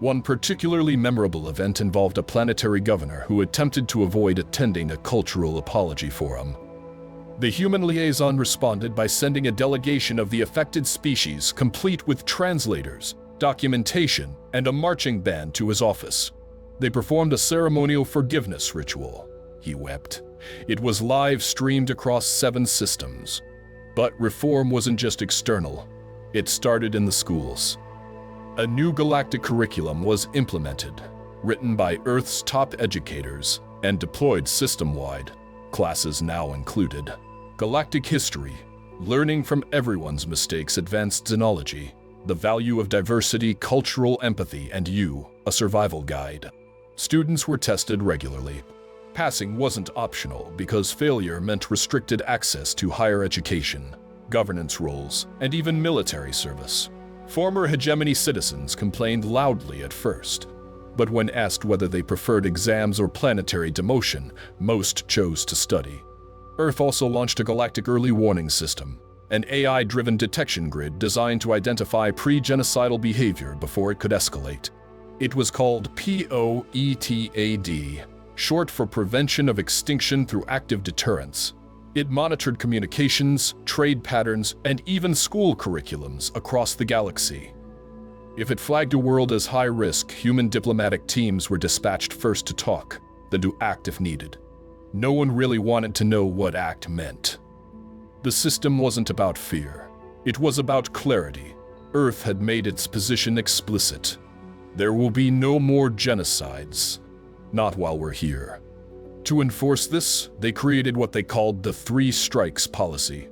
S1: One particularly memorable event involved a planetary governor who attempted to avoid attending a cultural apology forum. The human liaison responded by sending a delegation of the affected species, complete with translators, documentation, and a marching band, to his office. They performed a ceremonial forgiveness ritual. He wept. It was live-streamed across 7 systems. But reform wasn't just external. It started in the schools. A new galactic curriculum was implemented, written by Earth's top educators, and deployed system-wide, classes now included. Galactic history, learning from everyone's mistakes, advanced xenology, the value of diversity, cultural empathy, and a survival guide. Students were tested regularly. Passing wasn't optional because failure meant restricted access to higher education, governance roles, and even military service. Former hegemony citizens complained loudly at first, but when asked whether they preferred exams or planetary demotion, most chose to study. Earth also launched a galactic early warning system, an AI-driven detection grid designed to identify pre-genocidal behavior before it could escalate. It was called POETAD, short for Prevention of Extinction Through Active Deterrence. It monitored communications, trade patterns, and even school curriculums across the galaxy. If it flagged a world as high risk, human diplomatic teams were dispatched first to talk, then to act if needed. No one really wanted to know what act meant. The system wasn't about fear. It was about clarity. Earth had made its position explicit. There will be no more genocides. Not while we're here. To enforce this, they created what they called the 3 strikes policy.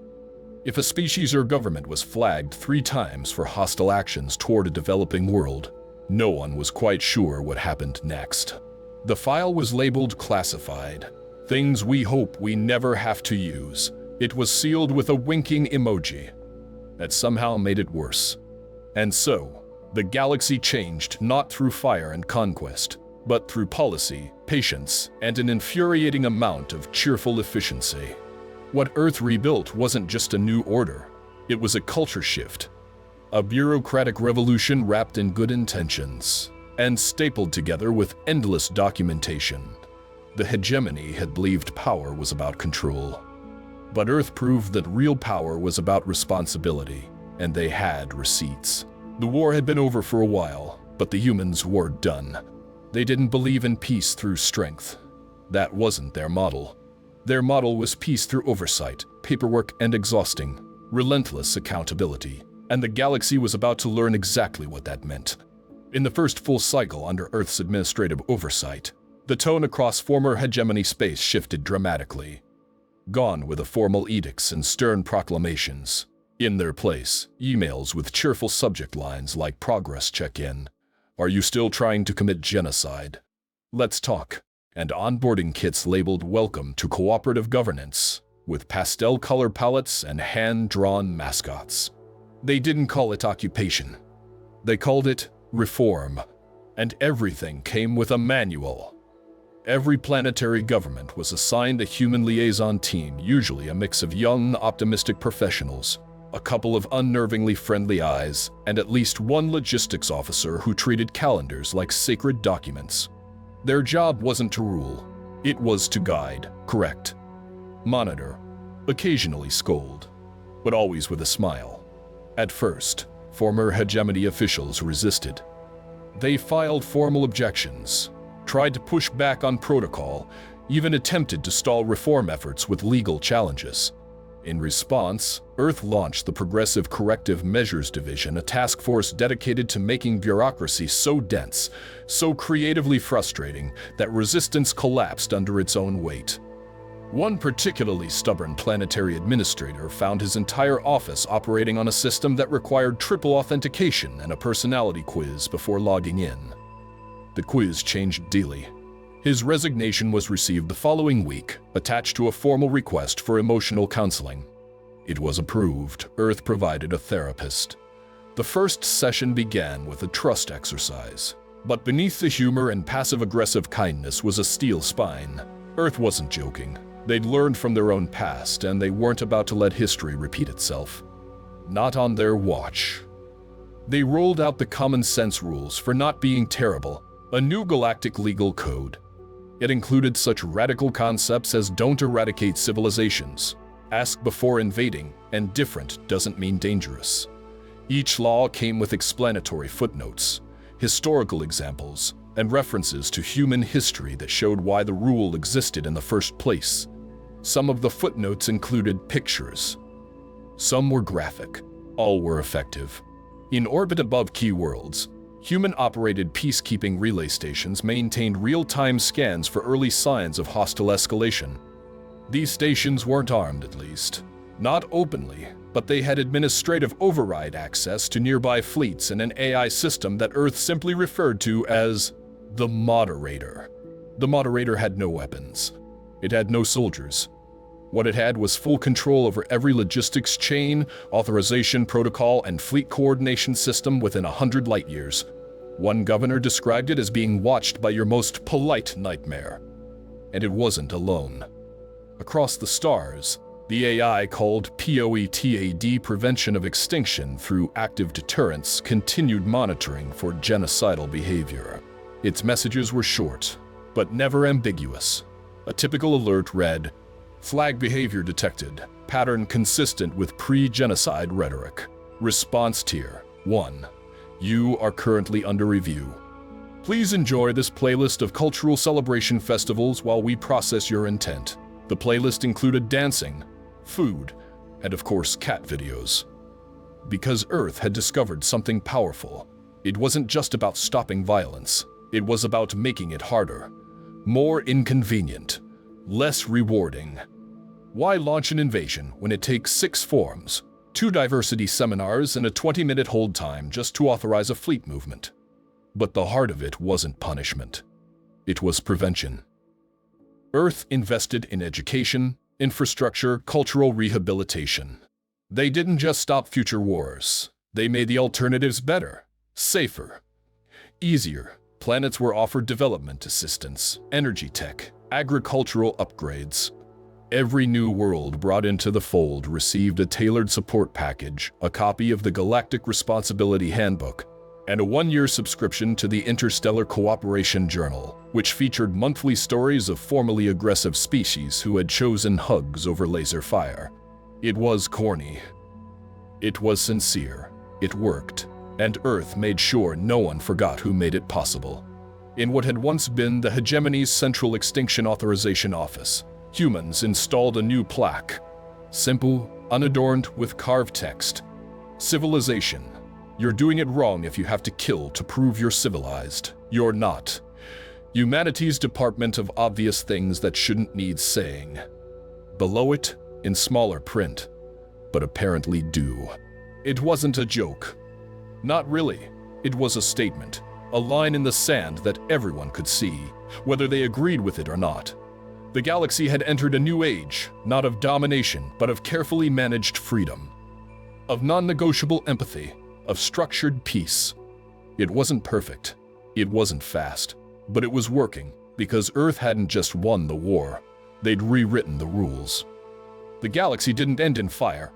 S1: If a species or government was flagged 3 times for hostile actions toward a developing world, no one was quite sure what happened next. The file was labeled classified. Things we hope we never have to use. It was sealed with a winking emoji. That somehow made it worse. And so, the galaxy changed not through fire and conquest, but through policy, patience, and an infuriating amount of cheerful efficiency. What Earth rebuilt wasn't just a new order, it was a culture shift. A bureaucratic revolution wrapped in good intentions and stapled together with endless documentation. The hegemony had believed power was about control. But Earth proved that real power was about responsibility, and they had receipts. The war had been over for a while, but the humans were done. They didn't believe in peace through strength. That wasn't their model. Their model was peace through oversight, paperwork, and exhausting, relentless accountability. And the galaxy was about to learn exactly what that meant. In the first full cycle under Earth's administrative oversight, the tone across former hegemony space shifted dramatically. Gone were the formal edicts and stern proclamations. In their place, emails with cheerful subject lines like progress check-in. Are you still trying to commit genocide? Let's talk. And onboarding kits labeled welcome to cooperative governance, with pastel color palettes and hand-drawn mascots. They didn't call it occupation. They called it reform. And everything came with a manual. Every planetary government was assigned a human liaison team, usually a mix of young, optimistic professionals, a couple of unnervingly friendly eyes, and at least one logistics officer who treated calendars like sacred documents. Their job wasn't to rule. It was to guide, correct, monitor, occasionally scold, but always with a smile. At first, former hegemony officials resisted. They filed formal objections, tried to push back on protocol, even attempted to stall reform efforts with legal challenges. In response, Earth launched the Progressive Corrective Measures Division, a task force dedicated to making bureaucracy so dense, so creatively frustrating, that resistance collapsed under its own weight. One particularly stubborn planetary administrator found his entire office operating on a system that required triple authentication and a personality quiz before logging in. The quiz changed daily. His resignation was received the following week, attached to a formal request for emotional counseling. It was approved. Earth provided a therapist. The first session began with a trust exercise. But beneath the humor and passive-aggressive kindness was a steel spine. Earth wasn't joking. They'd learned from their own past, and they weren't about to let history repeat itself. Not on their watch. They rolled out the common sense rules for not being terrible, a new galactic legal code. It included such radical concepts as don't eradicate civilizations, ask before invading, and different doesn't mean dangerous. Each law came with explanatory footnotes, historical examples, and references to human history that showed why the rule existed in the first place. Some of the footnotes included pictures. Some were graphic. All were effective. In orbit above key worlds, human-operated peacekeeping relay stations maintained real-time scans for early signs of hostile escalation. These stations weren't armed, at least. Not openly, but they had administrative override access to nearby fleets and an AI system that Earth simply referred to as the Moderator. The Moderator had no weapons. It had no soldiers. What it had was full control over every logistics chain, authorization protocol, and fleet coordination system within 100 light years. One governor described it as being watched by your most polite nightmare. And it wasn't alone. Across the stars, the AI called POETAD, Prevention of Extinction through Active Deterrence, continued monitoring for genocidal behavior. Its messages were short, but never ambiguous. A typical alert read, "Flag behavior detected, pattern consistent with pre-genocide rhetoric. Response tier 1. You are currently under review. Please enjoy this playlist of cultural celebration festivals while we process your intent." The playlist included dancing, food, and of course cat videos. Because Earth had discovered something powerful, it wasn't just about stopping violence. It was about making it harder, more inconvenient, less rewarding. Why launch an invasion when it takes 6 forms, 2 diversity seminars, and a 20-minute hold time just to authorize a fleet movement? But the heart of it wasn't punishment. It was prevention. Earth invested in education, infrastructure, cultural rehabilitation. They didn't just stop future wars. They made the alternatives better, safer, easier. Planets were offered development assistance, energy tech, agricultural upgrades. Every new world brought into the fold received a tailored support package, a copy of the Galactic Responsibility Handbook, and a one-year subscription to the Interstellar Cooperation Journal, which featured monthly stories of formerly aggressive species who had chosen hugs over laser fire. It was corny. It was sincere. It worked. And Earth made sure no one forgot who made it possible. In what had once been the hegemony's Central Extinction Authorization Office, humans installed a new plaque. Simple, unadorned with carved text. Civilization. You're doing it wrong if you have to kill to prove you're civilized. You're not. Humanity's Department of Obvious Things That Shouldn't Need Saying. Below it, in smaller print, but apparently do. It wasn't a joke. Not really. It was a statement, a line in the sand that everyone could see, whether they agreed with it or not. The galaxy had entered a new age, not of domination, but of carefully managed freedom, of non-negotiable empathy, of structured peace. It wasn't perfect. It wasn't fast. But it was working, because Earth hadn't just won the war. They'd rewritten the rules. The galaxy didn't end in fire.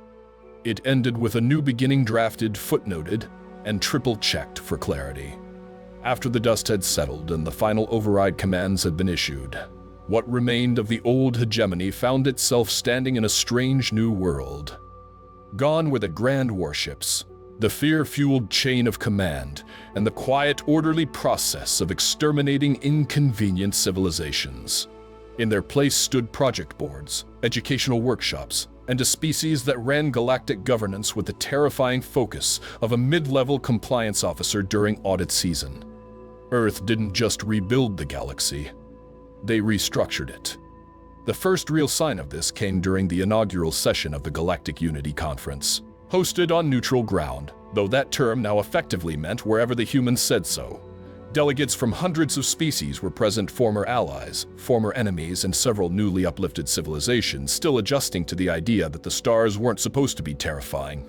S1: It ended with a new beginning drafted, footnoted, and triple-checked for clarity. After the dust had settled and the final override commands had been issued, what remained of the old hegemony found itself standing in a strange new world. Gone were the grand warships, the fear-fueled chain of command, and the quiet, orderly process of exterminating inconvenient civilizations. In their place stood project boards, educational workshops, and a species that ran galactic governance with the terrifying focus of a mid-level compliance officer during audit season. Earth didn't just rebuild the galaxy, they restructured it. The first real sign of this came during the inaugural session of the Galactic Unity Conference, hosted on neutral ground, though that term now effectively meant wherever the humans said so. Delegates from hundreds of species were present, former allies, former enemies, and several newly uplifted civilizations still adjusting to the idea that the stars weren't supposed to be terrifying.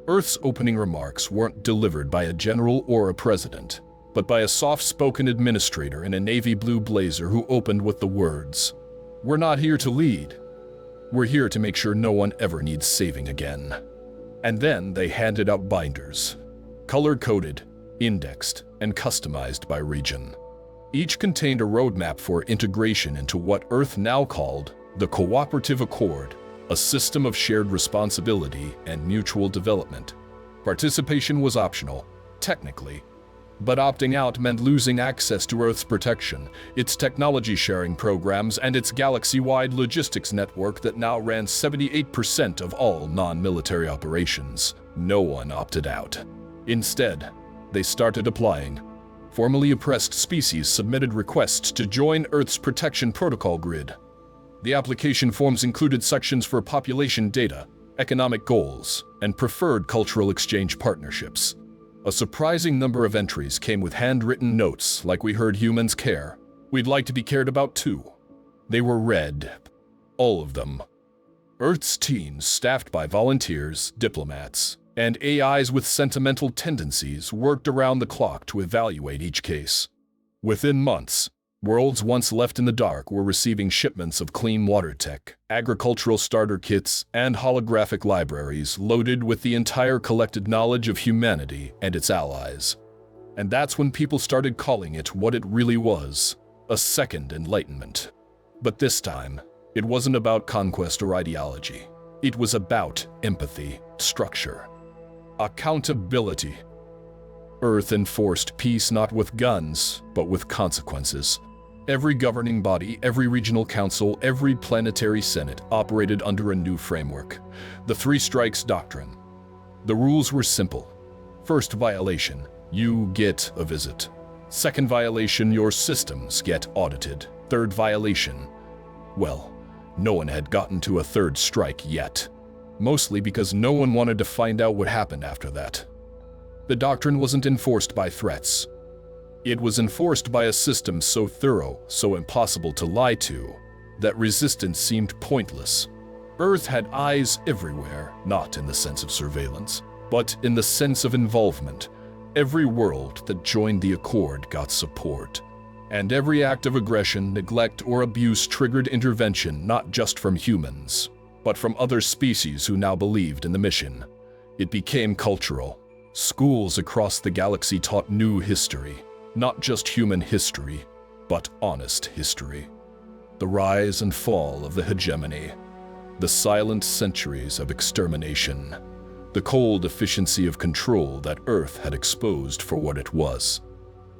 S1: Earth's opening remarks weren't delivered by a general or a president, but by a soft-spoken administrator in a navy blue blazer who opened with the words, "We're not here to lead. We're here to make sure no one ever needs saving again." And then they handed out binders, color-coded, indexed, and customized by region. Each contained a roadmap for integration into what Earth now called the Cooperative Accord, a system of shared responsibility and mutual development. Participation was optional, technically, but opting out meant losing access to Earth's protection, its technology-sharing programs, and its galaxy-wide logistics network that now ran 78% of all non-military operations. No one opted out. Instead, they started applying. Formerly oppressed species submitted requests to join Earth's protection protocol grid. The application forms included sections for population data, economic goals, and preferred cultural exchange partnerships. A surprising number of entries came with handwritten notes like "We heard humans care. We'd like to be cared about too." They were read. All of them. Earth's teams, staffed by volunteers, diplomats, and AIs with sentimental tendencies, worked around the clock to evaluate each case. Within months, worlds once left in the dark were receiving shipments of clean water tech, agricultural starter kits, and holographic libraries loaded with the entire collected knowledge of humanity and its allies. And that's when people started calling it what it really was, a second enlightenment. But this time, it wasn't about conquest or ideology. It was about empathy, structure, accountability. Earth enforced peace not with guns, but with consequences. Every governing body, every regional council, every planetary senate operated under a new framework, the Three Strikes Doctrine. The rules were simple. First violation, you get a visit. Second violation, your systems get audited. Third violation, well, no one had gotten to a third strike yet. Mostly because no one wanted to find out what happened after that. The doctrine wasn't enforced by threats. It was enforced by a system so thorough, so impossible to lie to, that resistance seemed pointless. Earth had eyes everywhere, not in the sense of surveillance, but in the sense of involvement. Every world that joined the Accord got support. And every act of aggression, neglect, or abuse triggered intervention not just from humans, but from other species who now believed in the mission. It became cultural. Schools across the galaxy taught new history, not just human history, but honest history. The rise and fall of the hegemony, the silent centuries of extermination, the cold efficiency of control that Earth had exposed for what it was.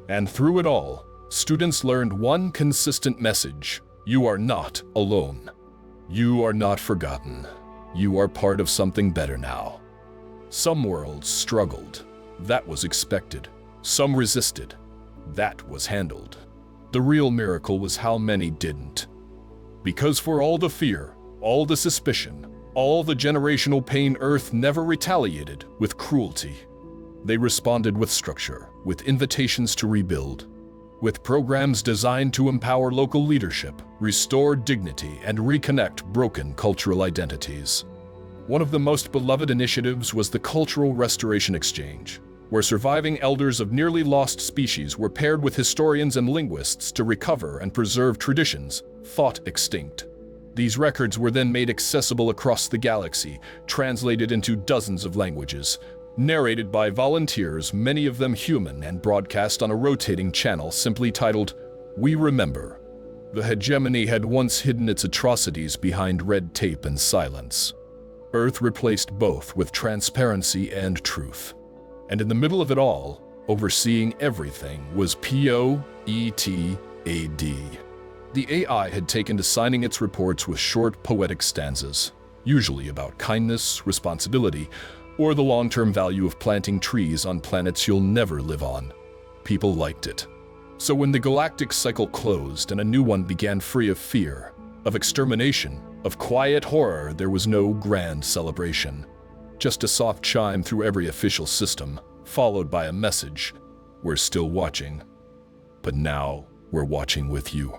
S1: And through it all, students learned one consistent message: you are not alone. You are not forgotten. You are part of something better now. Some worlds struggled. That was expected. Some resisted. That was handled. The real miracle was how many didn't. Because for all the fear, all the suspicion, all the generational pain, Earth never retaliated with cruelty. They responded with structure, with invitations to rebuild, with programs designed to empower local leadership, restore dignity, and reconnect broken cultural identities. One of the most beloved initiatives was the Cultural Restoration Exchange, where surviving elders of nearly lost species were paired with historians and linguists to recover and preserve traditions thought extinct. These records were then made accessible across the galaxy, translated into dozens of languages, narrated by volunteers, many of them human, and broadcast on a rotating channel simply titled, "We Remember." The hegemony had once hidden its atrocities behind red tape and silence. Earth replaced both with transparency and truth. And in the middle of it all, overseeing everything, was Poetad. The AI had taken to signing its reports with short, poetic stanzas, usually about kindness, responsibility, or the long-term value of planting trees on planets you'll never live on. People liked it. So when the galactic cycle closed and a new one began, free of fear, of extermination, of quiet horror, there was no grand celebration. Just a soft chime through every official system, followed by a message: we're still watching. But now, we're watching with you.